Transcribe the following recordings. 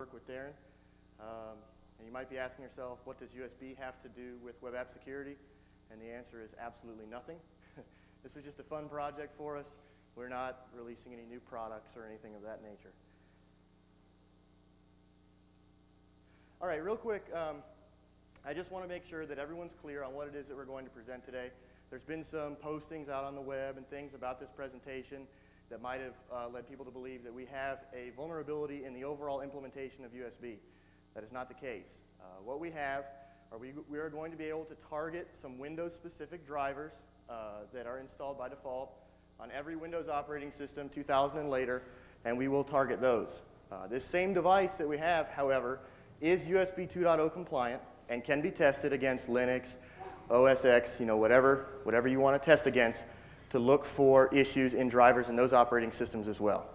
work with Darrin. And you might be asking yourself, what does USB have to do with web app security? And the answer is absolutely nothing. This was just a fun project for us. We're not releasing any new products or anything of that nature. All right, real quick, I just want to make sure that everyone's clear on what it is that we're going to present today. There's been some postings out on the web and things about this presentation that might have led people to believe that we have a vulnerability in the overall implementation of USB. That is not the case. What we have are we are going to be able to target some Windows-specific drivers that are installed by default on every Windows operating system 2000 and later, and we will target those. This same device that we have, however, is USB 2.0 compliant and can be tested against Linux, OS X, whatever you want to test against to look for issues in drivers in those operating systems as well.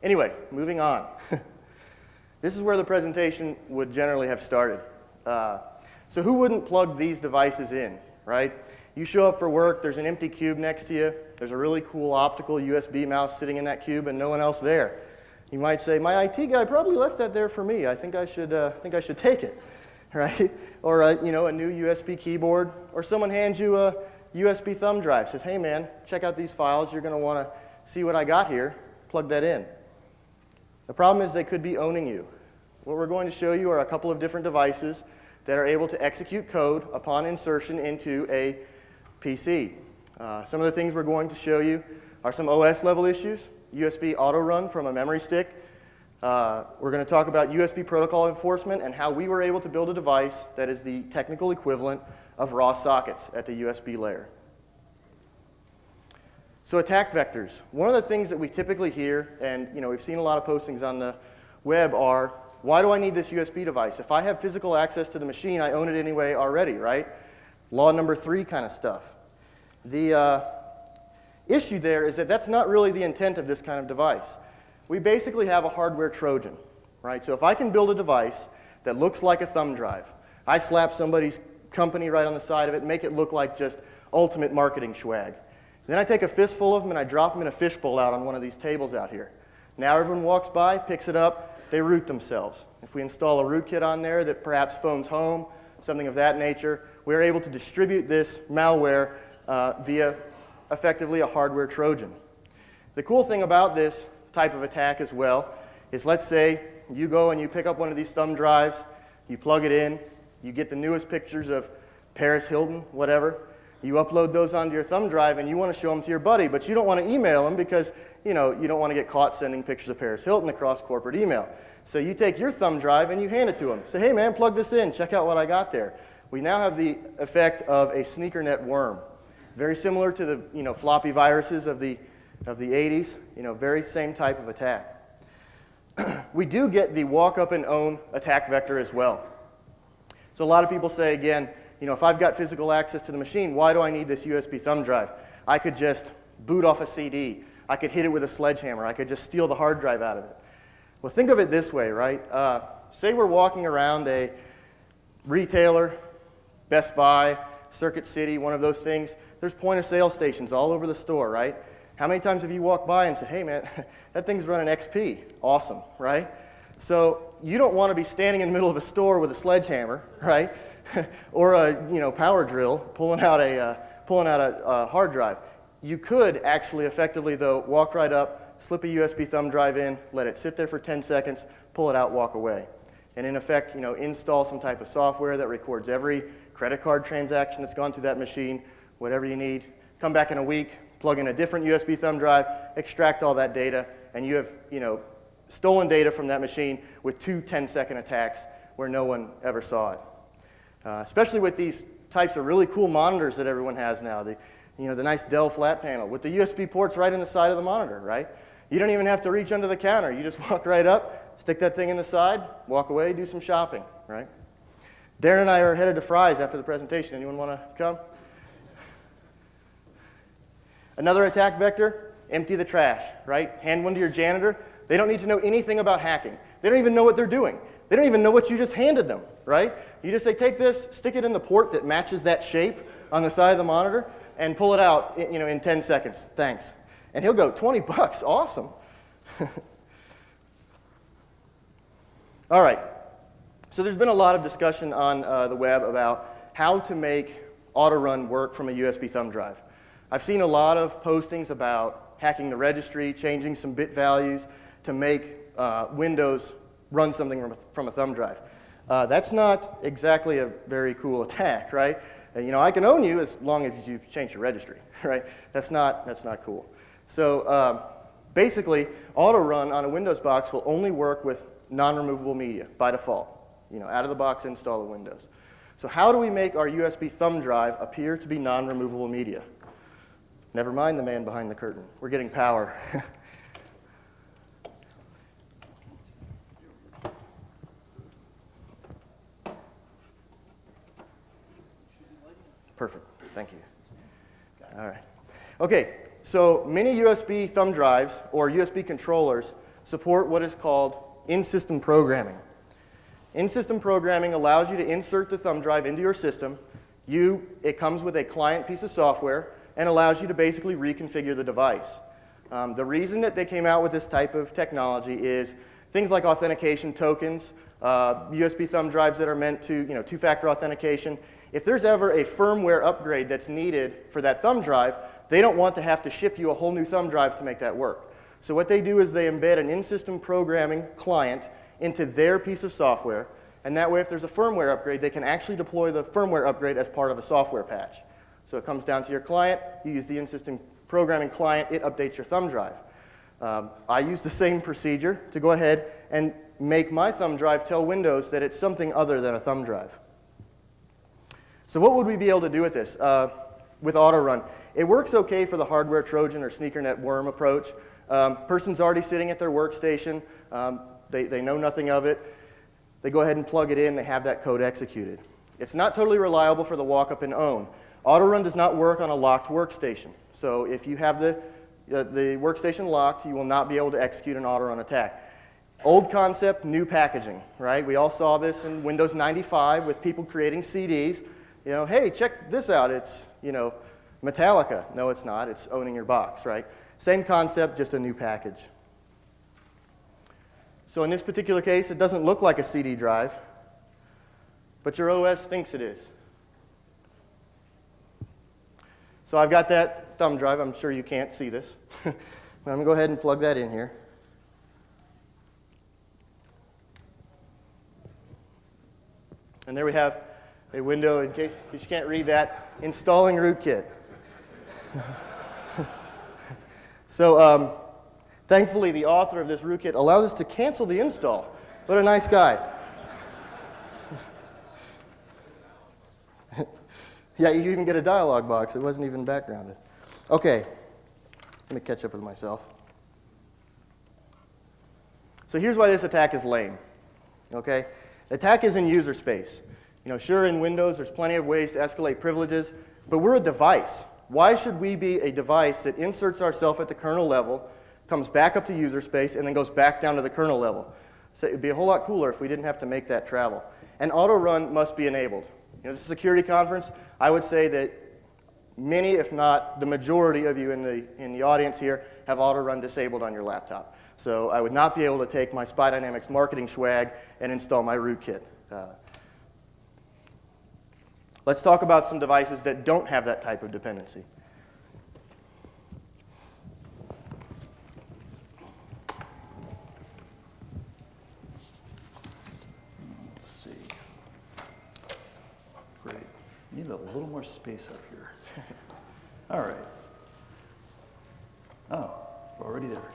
Anyway, moving on. This is where the presentation would generally have started. So who wouldn't plug these devices in, right? You show up for work, there's an empty cube next to you, there's a really cool optical USB mouse sitting in that cube and no one else there. You might say, my IT guy probably left that there for me. I think I should take it, right? Or a new USB keyboard, or someone hands you a USB thumb drive, says, hey man, check out these files, you're going to want to see what I got here, plug that in. The problem is they could be owning you. What we're going to show you are a couple of different devices that are able to execute code upon insertion into a PC. Some of the things we're going to show you are some OS level issues, USB Autorun from a memory stick. We're going to talk about USB protocol enforcement and how we were able to build a device that is the technical equivalent of raw sockets at the USB layer. So attack vectors. One of the things that we typically hear, and we've seen a lot of postings on the web, are, why do I need this USB device? If I have physical access to the machine, I own it anyway already, right? Law number 3 kind of stuff. The issue there is that that's not really the intent of this kind of device. We basically have a hardware Trojan, right? So if I can build a device that looks like a thumb drive, I slap somebody's company right on the side of it, make it look like just ultimate marketing swag. Then I take a fistful of them and I drop them in a fishbowl out on one of these tables out here. Now everyone walks by, picks it up, they root themselves. If we install a rootkit on there that perhaps phones home, something of that nature, we're able to distribute this malware via effectively a hardware Trojan. The cool thing about this type of attack as well is, let's say you go and you pick up one of these thumb drives, you plug it in, you get the newest pictures of Paris Hilton, whatever. You upload those onto your thumb drive and you want to show them to your buddy, but you don't want to email them because you don't want to get caught sending pictures of Paris Hilton across corporate email. So you take your thumb drive and you hand it to them. Say, hey man, plug this in, check out what I got there. We now have the effect of a sneaker net worm. Very similar to the floppy viruses of the 80s, very same type of attack. We do get the walk up and own attack vector as well. So a lot of people say, again, if I've got physical access to the machine, why do I need this USB thumb drive? I could just boot off a CD. I could hit it with a sledgehammer. I could just steal the hard drive out of it. Well, think of it this way, right? Say we're walking around a retailer, Best Buy, Circuit City, one of those things. There's point-of-sale stations all over the store, right? How many times have you walked by and said, hey man, that thing's running XP. Awesome, right? So you don't want to be standing in the middle of a store with a sledgehammer, right? Or a power drill pulling out a hard drive. You could actually effectively, though, walk right up, slip a USB thumb drive in, let it sit there for 10 seconds, pull it out, walk away. And in effect, install some type of software that records every credit card transaction that's gone through that machine, whatever you need. Come back in a week, plug in a different USB thumb drive, extract all that data, and you have stolen data from that machine with 2 10-second attacks where no one ever saw it. Especially with these types of really cool monitors that everyone has now. The nice Dell flat panel with the USB ports right in the side of the monitor, right? You don't even have to reach under the counter. You just walk right up, stick that thing in the side, walk away, do some shopping, right? Darrin and I are headed to Fry's after the presentation. Anyone want to come? Another attack vector, empty the trash, right? Hand one to your janitor. They don't need to know anything about hacking. They don't even know what they're doing. They don't even know what you just handed them, right? You just say, take this, stick it in the port that matches that shape on the side of the monitor, and pull it out in 10 seconds. Thanks. And he'll go, 20 bucks, awesome. All right. So there's been a lot of discussion on the web about how to make Autorun work from a USB thumb drive. I've seen a lot of postings about hacking the registry, changing some bit values to make Windows run something from a thumb drive. That's not exactly a very cool attack, right? You know, I can own you as long as you've changed your registry, right? That's not cool. So basically, Autorun on a Windows box will only work with non-removable media by default. You know, out of the box install of Windows. So how do we make our USB thumb drive appear to be non-removable media? Never mind the man behind the curtain. We're getting power. Perfect. Thank you. All right. Okay, so many USB thumb drives or USB controllers support what is called in-system programming. In-system programming allows you to insert the thumb drive into your system. It comes with a client piece of software and allows you to basically reconfigure the device. The reason that they came out with this type of technology is things like authentication tokens, USB thumb drives that are meant to, you know, two-factor authentication. If there's ever a firmware upgrade that's needed for that thumb drive, they don't want to have to ship you a whole new thumb drive to make that work. So what they do is they embed an in-system programming client into their piece of software, and that way if there's a firmware upgrade, they can actually deploy the firmware upgrade as part of a software patch. So it comes down to your client, you use the in-system programming client, it updates your thumb drive. I use the same procedure to go ahead and make my thumb drive tell Windows that it's something other than a thumb drive. So what would we be able to do with this? With Autorun? It works okay for the hardware Trojan or sneakernet worm approach. Person's already sitting at their workstation, they know nothing of it. They go ahead and plug it in, they have that code executed. It's not totally reliable for the walk-up and own. Autorun does not work on a locked workstation. So if you have the workstation locked, you will not be able to execute an Autorun attack. Old concept, new packaging, right? We all saw this in Windows 95 with people creating CDs. You know, hey, check this out. It's, you know, Metallica. No, it's not. It's owning your box, right? Same concept, just a new package. So in this particular case, it doesn't look like a CD drive, but your OS thinks it is. So I've got that thumb drive. I'm sure you can't see this. I'm going to go ahead and plug that in here. And there we have a window, in case you can't read that, installing rootkit. So thankfully, the author of this rootkit allows us to cancel the install. What a nice guy. Yeah, you even get a dialog box. It wasn't even backgrounded. Okay, let me catch up with myself. So here's why this attack is lame. Okay, the attack is in user space. You know, sure, in Windows, there's plenty of ways to escalate privileges, but we're a device. Why should we be a device that inserts ourselves at the kernel level, comes back up to user space, and then goes back down to the kernel level? So it'd be a whole lot cooler if we didn't have to make that travel. And Autorun must be enabled. You know, this is a security conference. I would say that many, if not the majority of you in the audience here, have Autorun disabled on your laptop. So I would not be able to take my Spy Dynamics marketing swag and install my rootkit. Let's talk about some devices that don't have that type of dependency. Let's see. Great. Need a little more space up here. All right. Oh, we're already there.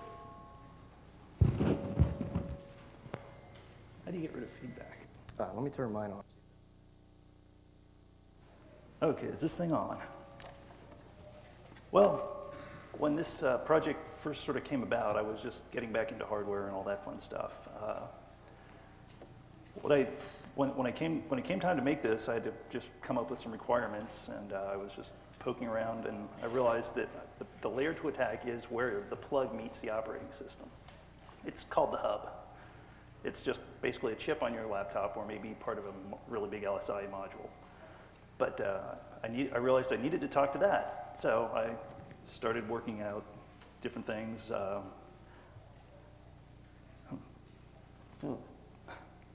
How do you get rid of feedback? Let me turn mine on. Okay, is this thing on? Well, when this project first sort of came about, I was just getting back into hardware and all that fun stuff. When it came time to make this, I had to just come up with some requirements, and I was just poking around, and I realized that the layer to attack is where the plug meets the operating system. It's called the hub. It's just basically a chip on your laptop, or maybe part of a really big LSI module. But I realized I needed to talk to that, so I started working out different things.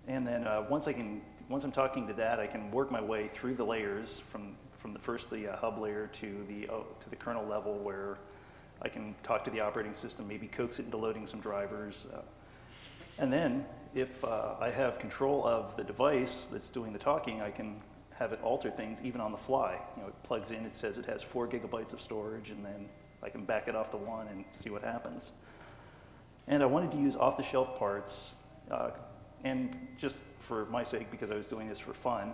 And then once I'm talking to that, I can work my way through the layers from the hub layer to the kernel level, where I can talk to the operating system, maybe coax it into loading some drivers. And then if I have control of the device that's doing the talking, I can have it alter things even on the fly. You know, it plugs in, it says it has 4 gigabytes of storage, and then I can back it off to 1 and see what happens. And I wanted to use off-the-shelf parts, and just for my sake, because I was doing this for fun,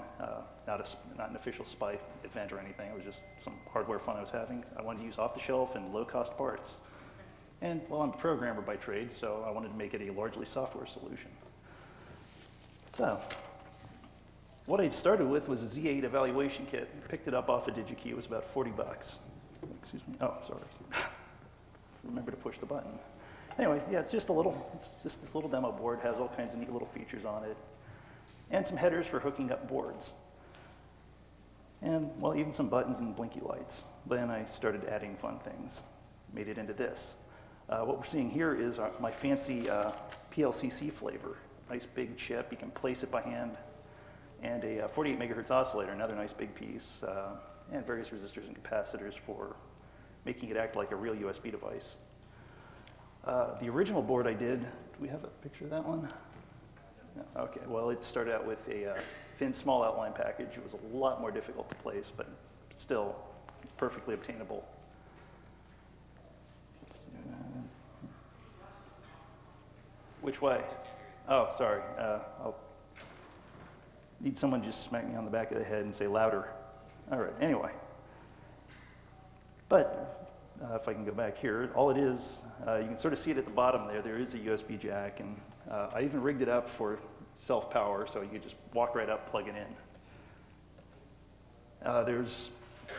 not an official SPI event or anything, it was just some hardware fun I was having. I wanted to use off-the-shelf and low-cost parts. And, well, I'm a programmer by trade, so I wanted to make it a largely software solution. So, what I started with was a Z8 evaluation kit. Picked it up off of DigiKey. It was about 40 bucks. Excuse me. Oh, sorry. Remember to push the button. Anyway, yeah, it's just this little demo board. Has all kinds of neat little features on it, and some headers for hooking up boards. And, well, even some buttons and blinky lights. Then I started adding fun things. Made it into this. What we're seeing here is my fancy PLCC flavor. Nice big chip. You can place it by hand. And a 48 megahertz oscillator, another nice big piece, and various resistors and capacitors for making it act like a real USB device. The original board I did, do we have a picture of that one? No, okay, well, it started out with a thin, small outline package. It was a lot more difficult to place, but still perfectly obtainable. Which way? Oh, sorry. I'll need someone to just smack me on the back of the head and say louder. All right, anyway. But if I can go back here, all it is, you can sort of see it at the bottom there. There is a USB jack, and I even rigged it up for self-power, so you could just walk right up, plug it in. There's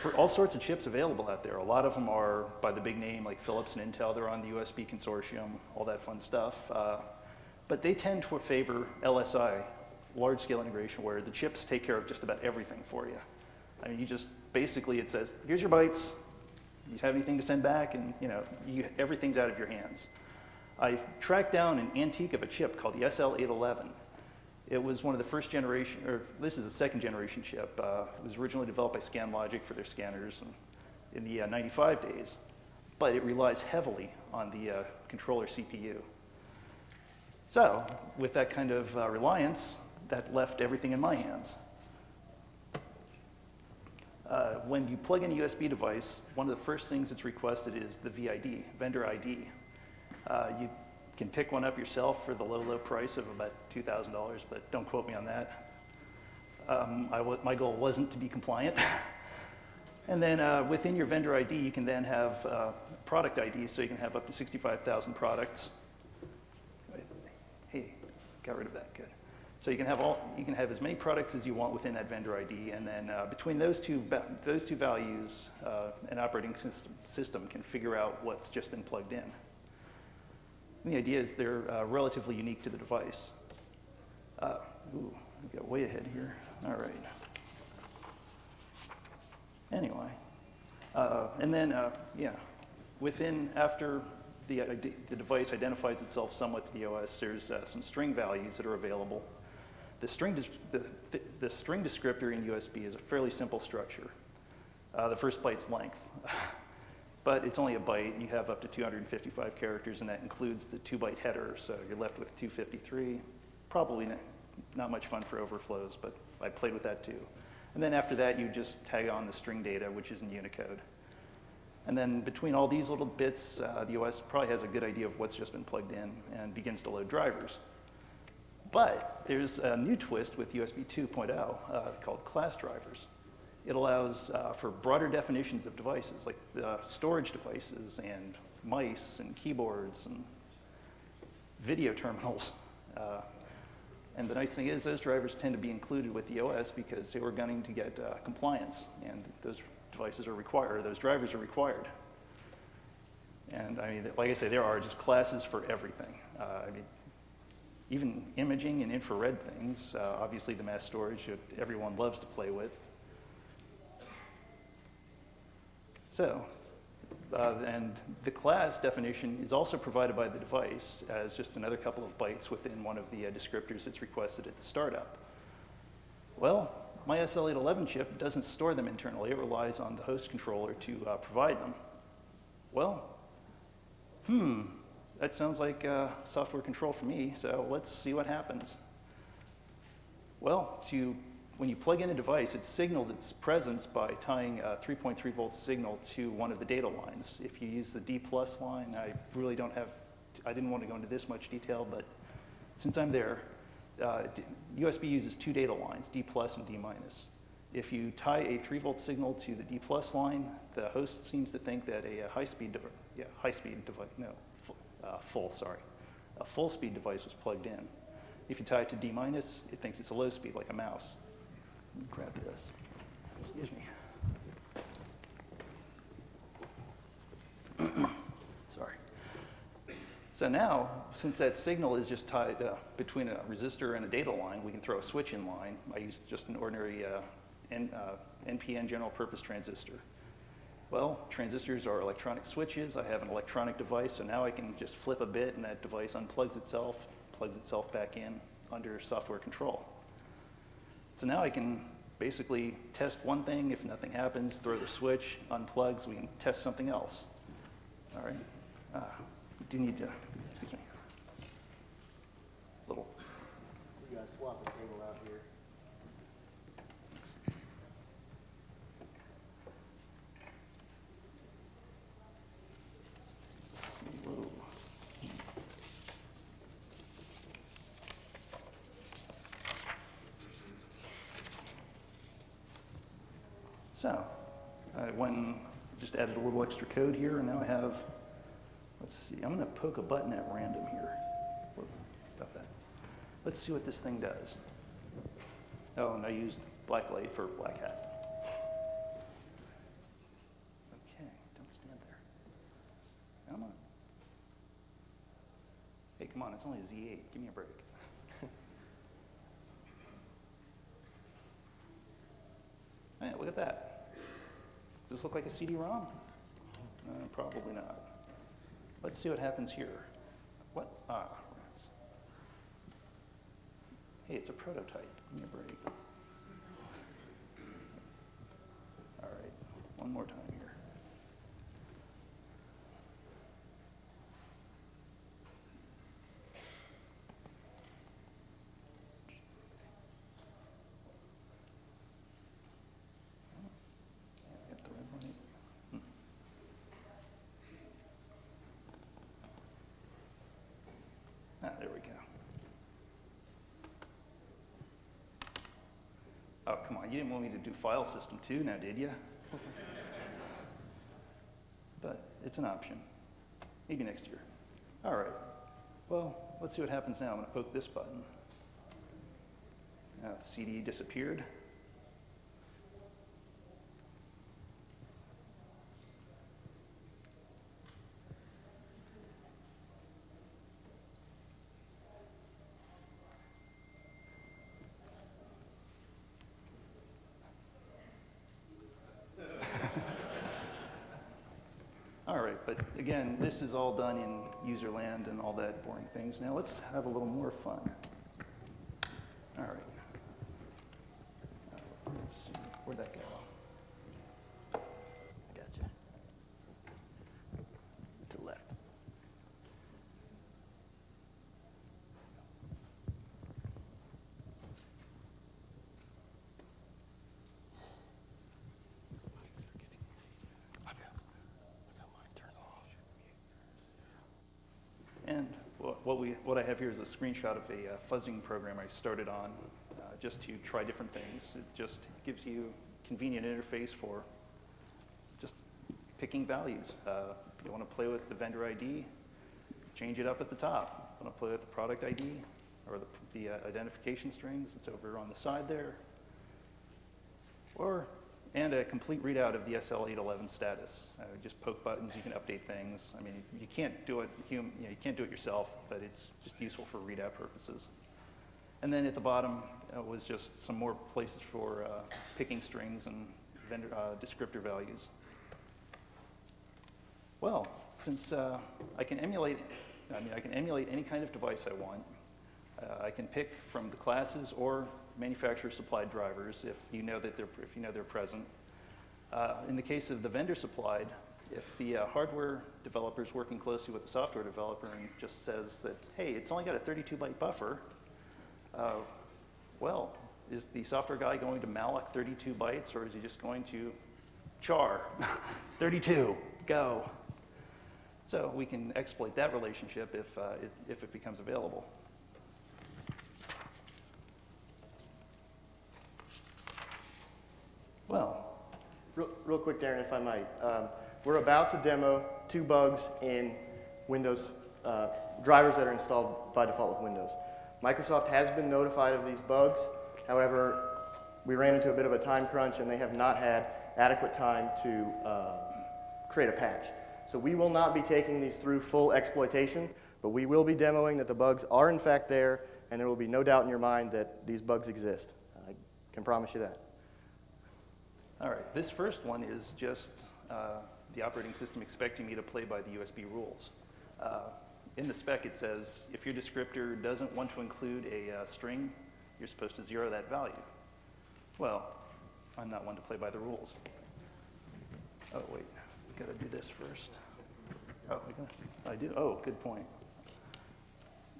for all sorts of chips available out there. A lot of them are by the big name, like Philips and Intel. They're on the USB consortium, all that fun stuff. But they tend to favor LSI, large-scale integration, where the chips take care of just about everything for you. I mean, you just, basically it says, here's your bytes, you have anything to send back, and everything's out of your hands. I tracked down an antique of a chip called the SL811. It was one of the first generation, or this is a second generation chip. It was originally developed by ScanLogic for their scanners in the 95 days, but it relies heavily on the controller CPU. So, with that kind of reliance, that left everything in my hands. When you plug in a USB device, one of the first things that's requested is the VID, vendor ID. You can pick one up yourself for the low price of about $2,000, but don't quote me on that. My goal wasn't to be compliant. And then within your vendor ID, you can then have product ID, so you can have up to 65,000 products. Hey, got rid of that, good. So you can have as many products as you want within that vendor ID, and then between those two values, an operating system can figure out what's just been plugged in. And the idea is they're relatively unique to the device. We got way ahead here. All right. Anyway, and then after the device identifies itself somewhat to the OS, there's some string values that are available. The string descriptor in USB is a fairly simple structure. The first byte's length, but it's only a byte. You have up to 255 characters, and that includes the 2-byte header, so you're left with 253. Probably not much fun for overflows, but I played with that too. And then after that, you just tag on the string data, which is in Unicode. And then between all these little bits, the OS probably has a good idea of what's just been plugged in and begins to load drivers. But there's a new twist with USB 2.0 called class drivers. It allows for broader definitions of devices, like storage devices and mice and keyboards and video terminals. And the nice thing is those drivers tend to be included with the OS because they were gunning to get compliance, and those devices are required, those drivers are required. And I mean, like I say, there are just classes for everything. I mean, even imaging and infrared things, obviously the mass storage that everyone loves to play with. So, And the class definition is also provided by the device as just another couple of bytes within one of the descriptors it's requested at the startup. Well, my SL811 chip doesn't store them internally. It relies on the host controller to provide them. Well, that sounds like software control for me, so let's see what happens. Well, when you plug in a device, it signals its presence by tying a 3.3 volt signal to one of the data lines. If you use the D+ line, I didn't want to go into this much detail, but since I'm there, USB uses two data lines, D+ and D-. If you tie a 3 volt signal to the D+ line, the host seems to think that a full speed device was plugged in. If you tie it to D-, it thinks it's a low speed, like a mouse. Let me grab this. Excuse me. Sorry. So now, since that signal is just tied between a resistor and a data line, we can throw a switch in line. I use just an ordinary NPN general purpose transistor. Well, transistors are electronic switches. I have an electronic device, so now I can just flip a bit and that device unplugs itself, plugs itself back in under software control. So now I can basically test one thing. If nothing happens, throw the switch, unplugs, we can test something else. All right. We do need to, excuse me, little. We gotta swap the cable out here. Whoa. So, I went and just added a little extra code here, and now I have, let's see, I'm going to poke a button at random here. Stop that. Let's see what this thing does. Oh, and I used black light for black hat. Okay, don't stand there. Come on. Hey, come on, it's only a Z8. Give me a break. Hey, look at that. Does this look like a CD-ROM? Probably not. Let's see what happens here. What? Ah, rats. Hey, it's a prototype. Give me a break. All right, one more time here. There we go. Oh, come on, you didn't want me to do file system too now, did you? But it's an option. Maybe next year. All right. Well, let's see what happens now. I'm going to poke this button. Now the CD disappeared. All right, but again, this is all done in user land and all that boring things. Now let's have a little more fun. All right. Let's see, where'd that go? I gotcha. To the left. And what I have here is a screenshot of a fuzzing program I started on just to try different things. It just gives you a convenient interface for just picking values. If you want to play with the vendor ID, change it up at the top. Want to play with the product ID or the identification strings, it's over on the side there. And a complete readout of the SL811 status. Just poke buttons, you can update things. I mean, you can't do it. You can't do it yourself, but it's just useful for readout purposes. And then at the bottom was just some more places for picking strings and vendor descriptor values. Well, since I can emulate any kind of device I want. I can pick from the classes or manufacturer-supplied drivers if you know they're present. In the case of the vendor-supplied, if the hardware developer is working closely with the software developer and just says that, hey, it's only got a 32-byte buffer, well, is the software guy going to malloc 32 bytes, or is he just going to char 32, go? So we can exploit that relationship if it becomes available. Well, real quick, Darrin, if I might. We're about to demo 2 bugs in Windows drivers that are installed by default with Windows. Microsoft has been notified of these bugs. However, we ran into a bit of a time crunch, and they have not had adequate time to create a patch. So we will not be taking these through full exploitation, but we will be demoing that the bugs are in fact there, and there will be no doubt in your mind that these bugs exist. I can promise you that. all right, this first one is just the operating system expecting me to play by the USB rules. In the spec it says, if your descriptor doesn't want to include a string, you're supposed to 0 that value. Well, I'm not one to play by the rules. Oh, wait, we gotta do this first. Oh, I do, oh, good point.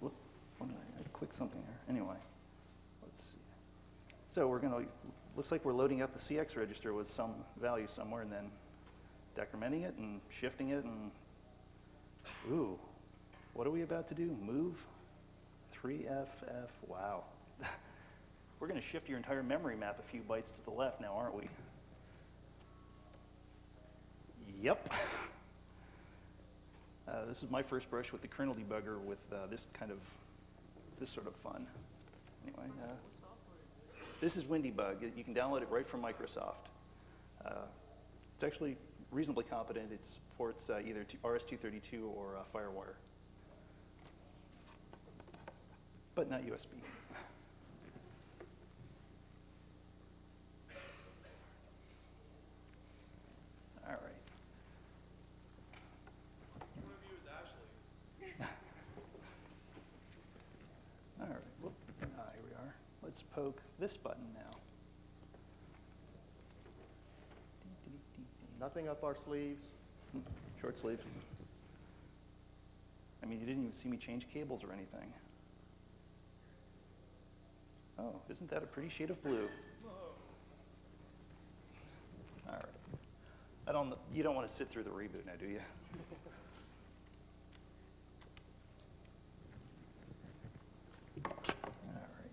What did I clicked something here. Anyway, let's see. So looks like we're loading up the CX register with some value somewhere and then decrementing it and shifting it and, ooh, what are we about to do? Move 3FF, wow. We're gonna shift your entire memory map a few bytes to the left now, aren't we? Yep. This is my first brush with the kernel debugger with this sort of fun. Anyway, this is WinDebug. You can download it right from Microsoft. It's actually reasonably competent. It supports either RS-232 or FireWire, but not USB. All right. One of you is Ashley. All right. Whoop. Here we are. Let's poke this button now. Nothing up our sleeves. Short sleeves. I mean, you didn't even see me change cables or anything. Oh, isn't that a pretty shade of blue? All right. You don't want to sit through the reboot now, do you? All right.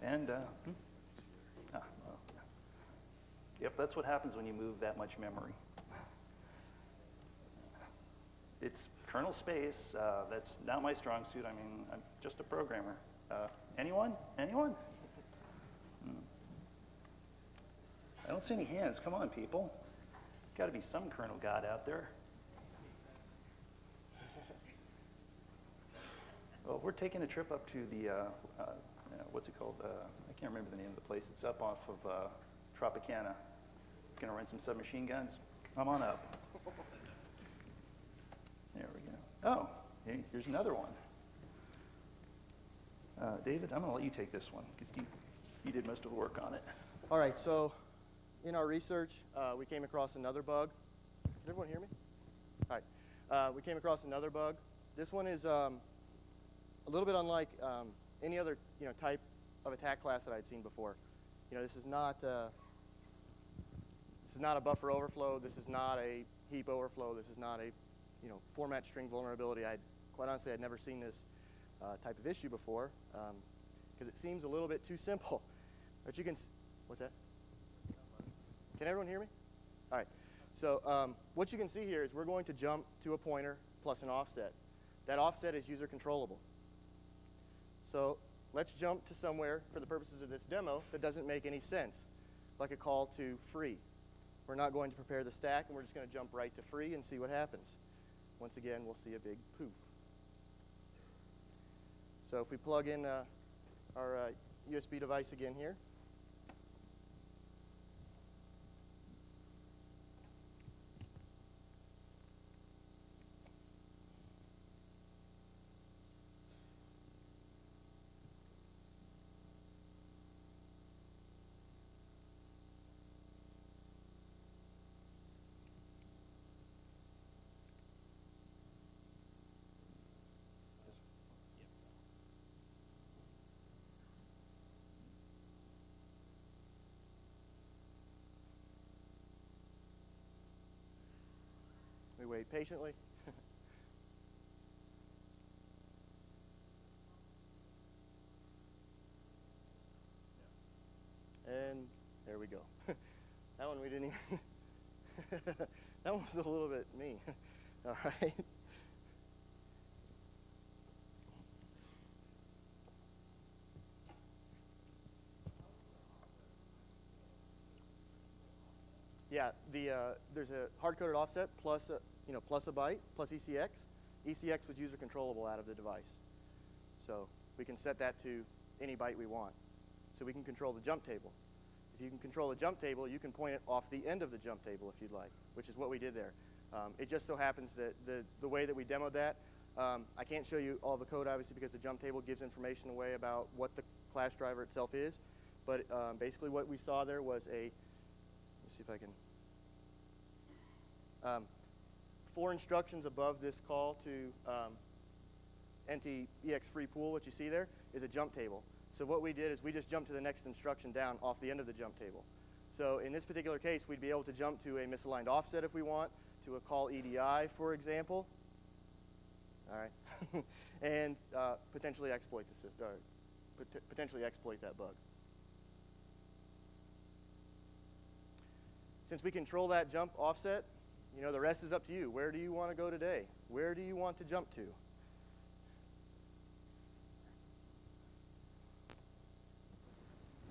And, well, yep, that's what happens when you move that much memory. It's kernel space. That's not my strong suit. I mean, I'm just a programmer. Anyone? Anyone? I don't see any hands. Come on, people. Got to be some kernel god out there. Well, we're taking a trip up to the, what's it called? I can't remember the name of the place. It's up off of Tropicana. Gonna rent some submachine guns. Come on up. There we go. Oh, here's another one. David, I'm gonna let you take this one because you did most of the work on it. All right, so in our research, we came across another bug. Did everyone hear me? All right, we came across another bug. This one is a little bit unlike any other type of attack class that I'd seen before. This is not a buffer overflow. This is not a heap overflow. This is not a format string vulnerability. Quite honestly, I'd never seen this type of issue before because it seems a little bit too simple. But you can, what's that? Can everyone hear me? All right. So what you can see here is we're going to jump to a pointer plus an offset. That offset is user controllable. So let's jump to somewhere for the purposes of this demo that doesn't make any sense, like a call to free. We're not going to prepare the stack, and we're just going to jump right to free and see what happens. Once again, we'll see a big poof. So if we plug in our USB device again here, We wait patiently. And there we go. That one we didn't even, that one was a little bit mean. All right. Yeah, there's a hard-coded offset plus a byte plus ECX. ECX was user controllable out of the device, so we can set that to any byte we want. So we can control the jump table. If you can control the jump table, you can point it off the end of the jump table if you'd like, which is what we did there. It just so happens that the way that we demoed that, I can't show you all the code obviously because the jump table gives information away about what the class driver itself is. But basically what we saw there was let me see if I can, 4 instructions above this call to NT-EX free pool, what you see there, is a jump table. So what we did is we just jumped to the next instruction down off the end of the jump table. So in this particular case, we'd be able to jump to a misaligned offset if we want, to a call EDI, for example. All right, and potentially exploit that bug. Since we control that jump offset, the rest is up to you. Where do you want to go today? Where do you want to jump to?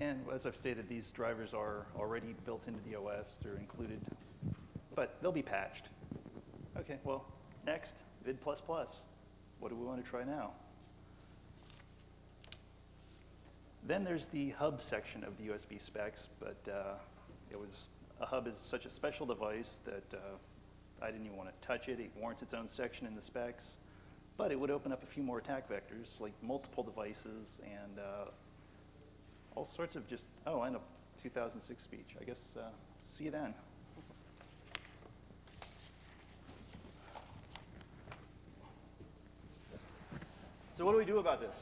And as I've stated, these drivers are already built into the OS. They're included, but they'll be patched. Okay, well, next, vid++. What do we want to try now? Then there's the hub section of the USB specs, but a hub is such a special device that I didn't even want to touch it. It warrants its own section in the specs, but it would open up a few more attack vectors, like multiple devices and all sorts of just, oh, and a 2006 speech. I guess, see you then. So what do we do about this?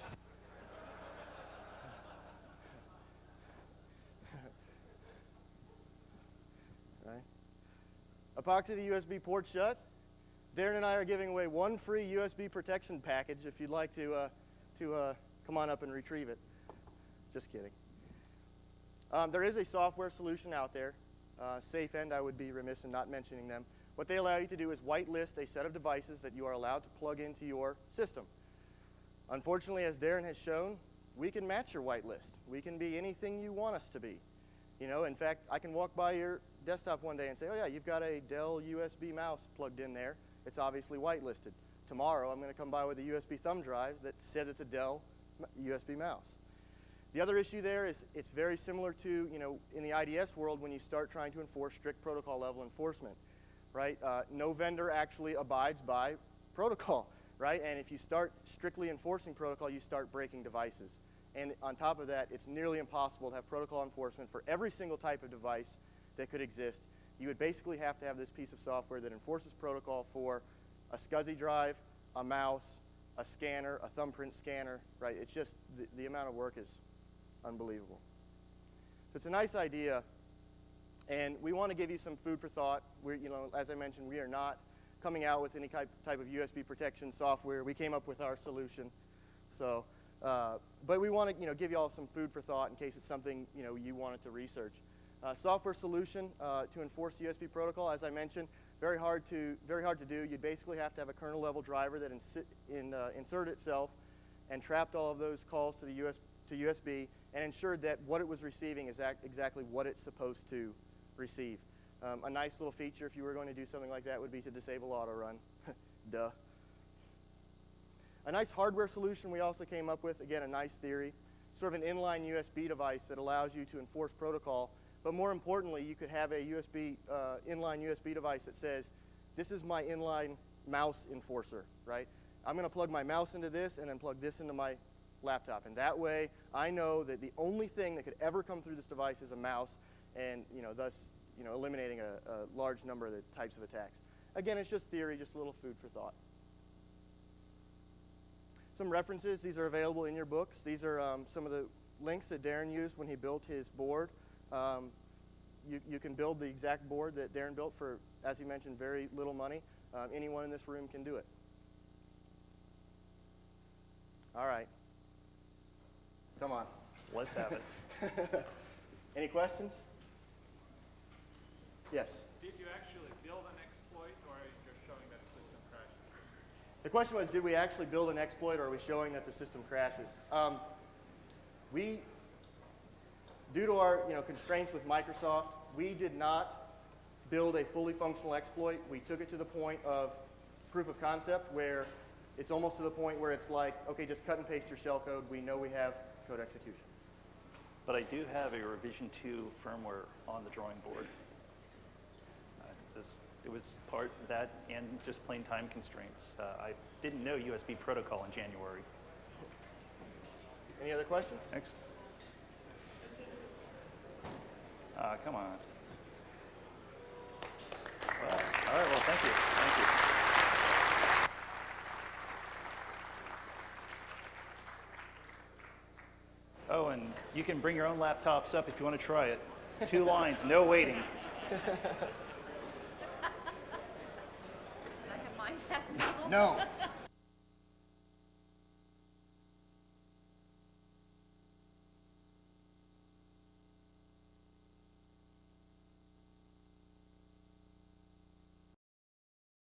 Right. Epoxy the USB port shut. Darrin and I are giving away 1 free USB protection package if you'd like to come on up and retrieve it. Just kidding. There is a software solution out there. SafeEnd, I would be remiss in not mentioning them. What they allow you to do is whitelist a set of devices that you are allowed to plug into your system. Unfortunately, as Darrin has shown, we can match your whitelist. We can be anything you want us to be. In fact, I can walk by your desktop one day and say, oh yeah, you've got a Dell USB mouse plugged in there. It's obviously whitelisted. Tomorrow, I'm going to come by with a USB thumb drive that says it's a Dell USB mouse. The other issue there is it's very similar to, in the IDS world when you start trying to enforce strict protocol level enforcement, right? No vendor actually abides by protocol, right? And if you start strictly enforcing protocol, you start breaking devices. And on top of that, it's nearly impossible to have protocol enforcement for every single type of device that could exist. You would basically have to have this piece of software that enforces protocol for a SCSI drive, a mouse, a scanner, a thumbprint scanner, right? It's just, the amount of work is unbelievable. So it's a nice idea, and we want to give you some food for thought. We're, as I mentioned, we are not coming out with any type of USB protection software. We came up with our solution. So, but we want to, give you all some food for thought in case it's something, you wanted to research. Software solution to enforce the USB protocol, as I mentioned, very hard to do. You'd basically have to have a kernel level driver that inserted itself and trapped all of those calls to USB and ensured that what it was receiving is exactly what it's supposed to receive. A nice little feature if you were going to do something like that would be to disable Autorun. Duh. A nice hardware solution we also came up with, again, a nice theory, sort of an inline USB device that allows you to enforce protocol, but more importantly, you could have a inline USB device that says, this is my inline mouse enforcer, right? I'm going to plug my mouse into this and then plug this into my laptop. And that way, I know that the only thing that could ever come through this device is a mouse, and thus eliminating a large number of the types of attacks. Again, it's just theory, just a little food for thought. Some references, these are available in your books. These are some of the links that Darrin used when he built his board. You can build the exact board that Darrin built for, as he mentioned, very little money. Anyone in this room can do it. All right. Come on. Let's have it. Any questions? Yes. Did you actually build an exploit, or are you just showing that the system crashes? The question was, did we actually build an exploit, or are we showing that the system crashes? Due to our constraints with Microsoft, we did not build a fully functional exploit. We took it to the point of proof of concept, where it's almost to the point where it's like, okay, just cut and paste your shellcode. We know we have code execution. But I do have a revision 2 firmware on the drawing board. It was part of that and just plain time constraints. I didn't know USB protocol in January. Any other questions? Next. Come on. Well, all right, well, thank you. Thank you. Oh, and you can bring your own laptops up if you want to try it. 2 lines, no waiting. Can I have mine back now? No.